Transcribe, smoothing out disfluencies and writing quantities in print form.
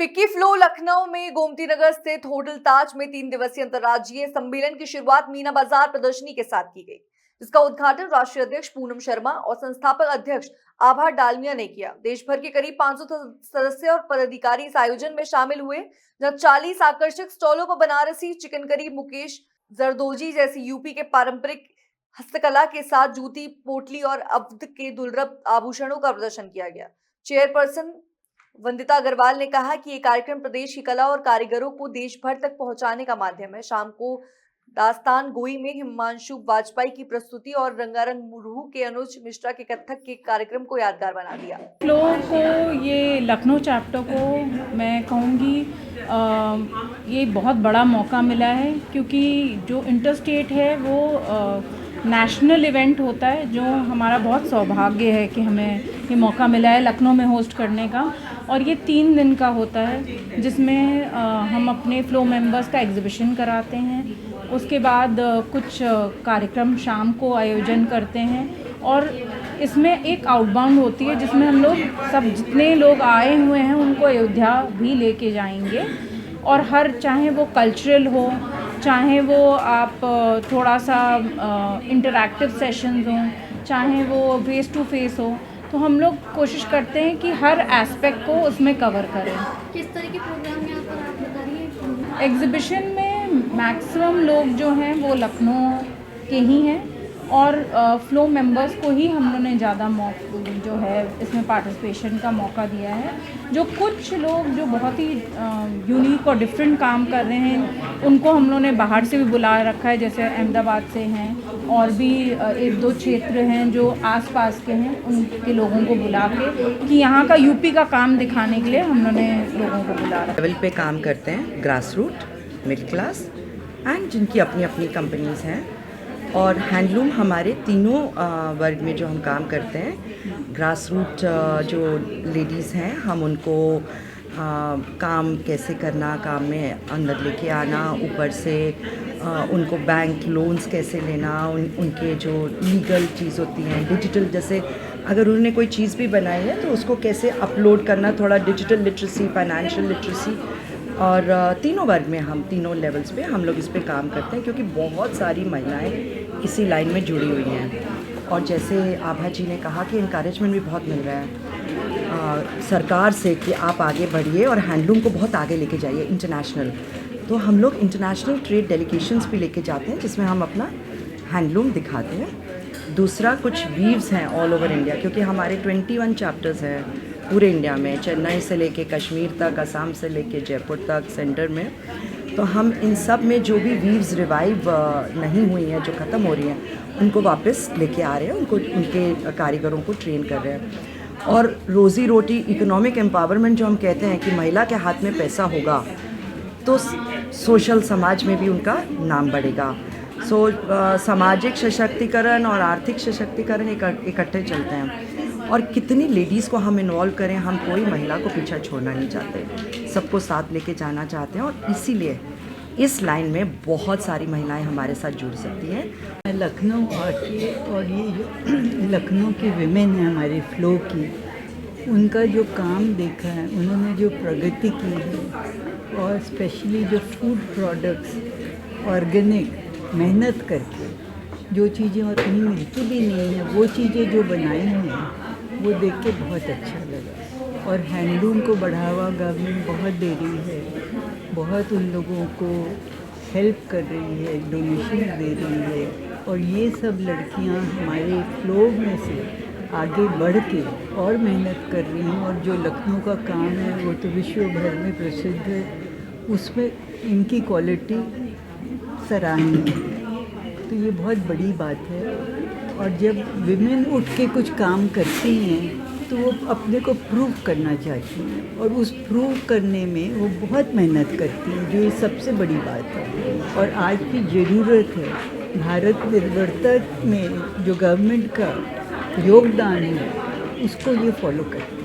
FICCI flow Lucknow में गोमती नगर स्थित hotel ताज में 3 दिवसीय अंतर्राज्यीय सम्मेलन की शुरुआत मीना बाजार प्रदर्शनी के साथ की गई, जिसका उद्घाटन राष्ट्रीय अध्यक्ष पूनम शर्मा और संस्थापक अध्यक्ष आभा डालमिया ने किया। देश भर के करीब 500 सदस्य और पदाधिकारी इस आयोजन में शामिल हुए, जहां 40 आकर्षक स्टॉलों पर बनारसी चिकन करी, मुकेश जरदोजी जैसी यूपी के पारंपरिक हस्तकला के साथ जूती, पोटली और अवध के दुर्लभ आभूषणों का प्रदर्शन किया गया। चेयरपर्सन वंदिता अग्रवाल ने कहा कि ये कार्यक्रम प्रदेश की कला और कारीगरों को देश भर तक पहुंचाने का माध्यम है। शाम को दास्तान गोई में हिमांशु वाजपेयी की प्रस्तुति और रंगारंग मुरहू के अनुज मिश्रा के कथक के कार्यक्रम को यादगार बना दिया। फ्लो को, ये लखनऊ चैप्टर को मैं कहूँगी ये बहुत बड़ा मौका मिला है, क्योंकि जो इंटर स्टेट है वो नेशनल इवेंट होता है, जो हमारा बहुत सौभाग्य है कि हमें ये मौका मिला है लखनऊ में होस्ट करने का। और ये 3 दिन का होता है, जिसमें हम अपने फ्लो मेंबर्स का एग्जीबिशन कराते हैं। उसके बाद कुछ कार्यक्रम शाम को आयोजन करते हैं, और इसमें एक आउटबाउंड होती है जिसमें हम लोग सब जितने लोग आए हुए हैं उनको अयोध्या भी लेके जाएंगे। और हर, चाहे वो कल्चरल हो, चाहे वो आप थोड़ा सा इंटरैक्टिव सेशंस हों, चाहे वो फेस टू फेस हो, तो हम लोग कोशिश करते हैं कि हर एस्पेक्ट को उसमें कवर करें। किस तरह के प्रोग्राम यहाँ पर आप बता रही हैं? एग्जीबिशन में मैक्सिमम लोग जो हैं वो लखनऊ के ही हैं, और फ्लो मेंबर्स को ही हम लोगों ने ज़्यादा जो है इसमें पार्टिसिपेशन का मौका दिया है। जो कुछ लोग जो बहुत ही यूनिक और डिफरेंट काम कर रहे हैं, उनको हम लोगों ने बाहर से भी बुला रखा है, जैसे अहमदाबाद से हैं, और भी 1-2 क्षेत्र हैं जो आसपास के हैं, उनके लोगों को बुला के कि यहाँ का यूपी का काम दिखाने के लिए हम लोगों ने लोगों को बुला रखा है। लेवल पे काम करते हैं, grass root, middle class and जिनकी अपनी अपनी कंपनीज़ हैं। और हैंडलूम हमारे तीनों वर्ग में जो हम काम करते हैं, ग्रास रूट जो लेडीज़ हैं, हम उनको काम कैसे करना, काम में अंदर लेके आना, ऊपर से उनको बैंक लोन्स कैसे लेना, उनके जो लीगल चीज़ होती हैं, डिजिटल, जैसे अगर उन्होंने कोई चीज़ भी बनाई है तो उसको कैसे अपलोड करना, थोड़ा डिजिटल लिटरेसी, फाइनेंशियल लिटरेसी। और तीनों वर्ग में, हम तीनों लेवल्स पे हम लोग इस पे काम करते हैं, क्योंकि बहुत सारी महिलाएं इसी लाइन में जुड़ी हुई हैं। और जैसे आभा जी ने कहा कि इनकरेजमेंट भी बहुत मिल रहा है सरकार से कि आप आगे बढ़िए और हैंडलूम को बहुत आगे लेके जाइए इंटरनेशनल। तो हम लोग इंटरनेशनल ट्रेड डेलीगेशंस भी लेके जाते हैं, जिसमें हम अपना हैंडलूम दिखाते हैं। दूसरा, कुछ वीव्स हैं ऑल ओवर इंडिया, क्योंकि हमारे 21 चैप्टर्स हैं पूरे इंडिया में, चेन्नई से लेके कश्मीर तक, असम से लेके जयपुर तक, सेंटर में। तो हम इन सब में जो भी वीव्स रिवाइव नहीं हुई हैं, जो ख़त्म हो रही हैं, उनको वापस लेके आ रहे हैं, उनको, उनके कारीगरों को ट्रेन कर रहे हैं। और रोज़ी रोटी, इकोनॉमिक एम्पावरमेंट जो हम कहते हैं कि महिला के हाथ में पैसा होगा तो सोशल समाज में भी उनका नाम बढ़ेगा। सामाजिक सशक्तिकरण और आर्थिक सशक्तिकरण इकट्ठे चलते हैं। और कितनी लेडीज़ को हम इन्वॉल्व करें, हम कोई महिला को पीछे छोड़ना नहीं चाहते, सबको साथ लेके जाना चाहते हैं। और इसीलिए इस लाइन में बहुत सारी महिलाएं हमारे साथ जुड़ सकती हैं। मैं लखनऊ आके, और ये जो लखनऊ की विमेन है हमारी फ्लो की, उनका जो काम देखा है, उन्होंने जो प्रगति की है, और स्पेशली जो फूड प्रोडक्ट्स ऑर्गेनिक मेहनत करके जो चीज़ें और कहीं मिलती भी नहीं है, वो चीज़ें जो बनाई हैं, वो देख के बहुत अच्छा लगा। और हैंडलूम को बढ़ावा गवर्नमेंट बहुत दे रही है, बहुत उन लोगों को हेल्प कर रही है, डोनेशन दे रही है। और ये सब लड़कियां हमारे फ्लो में से आगे बढ़ के और मेहनत कर रही हैं। और जो लखनऊ का काम है वो तो विश्व भर में प्रसिद्ध है, उसमें इनकी क्वालिटी सराहनीय है। तो ये बहुत बड़ी बात है। और जब विमेन उठ के कुछ काम करती हैं तो वो अपने को प्रूव करना चाहती हैं, और उस प्रूव करने में वो बहुत मेहनत करती हैं, जो ये सबसे बड़ी बात है। और आज की ज़रूरत है, भारत निर्भरता में जो गवर्नमेंट का योगदान है उसको ये फॉलो करती है।